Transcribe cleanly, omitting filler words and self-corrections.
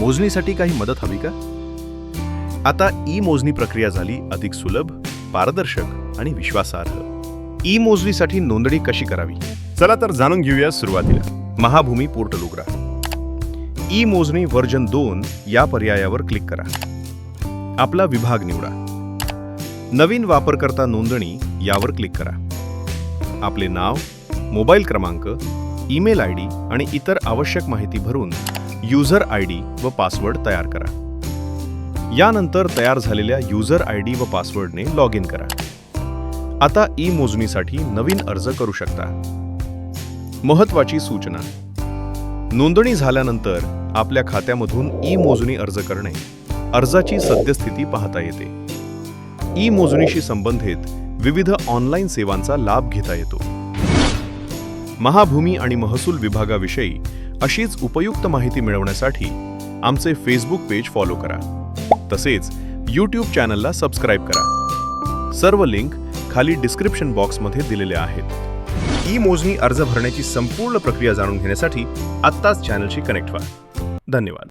मोजणीसाठी काही मदत हवी का? आता ई मोजणी प्रक्रिया झाली अधिक सुलभ, पारदर्शक आणि विश्वासार्ह. ई मोजणीसाठी नोंदणी कशी करावी? चला तर जाणून घेऊया. सुरुवातीला महाभूमी पोर्टल उघडा. ई मोजणी व्हर्जन 2 या पर्यायावर क्लिक करा. आपला विभाग निवडा. नवीन वापरकर्ता नोंदणी यावर क्लिक करा. आपले नाव, मोबाईल क्रमांक, ईमेल आयडी आणि इतर आवश्यक माहिती भरून युजर आयडी व पासवर्ड तयार करा. यानंतर तयार झालेल्या युजर आयडी व पासवर्डने लॉग इन करा. आता ई मोजणीसाठी नवीन अर्ज करू शकता. महत्त्वाची सूचना: नोंदणी झाल्यानंतर आपल्या खात्यामधून ई मोजणी अर्ज करणे, अर्जाची सद्यस्थिती पाहता येते. ई मोजणीशी संबंधित विविध ऑनलाईन सेवांचा लाभ घेता येतो. महाभूमी आणि महसूल विभागाविषयी अशीच उपयुक्त माहिती मिळवण्यासाठी आमचे फेसबुक पेज फॉलो करा. तसेच YouTube चॅनलला सबस्क्राईब करा. सर्व लिंक खाली डिस्क्रिप्शन बॉक्समध्ये दिलेल्या आहेत. ई मोजणी अर्ज भरण्याची संपूर्ण प्रक्रिया जाणून घेण्यासाठी आत्ताच चॅनलशी कनेक्ट व्हा. धन्यवाद.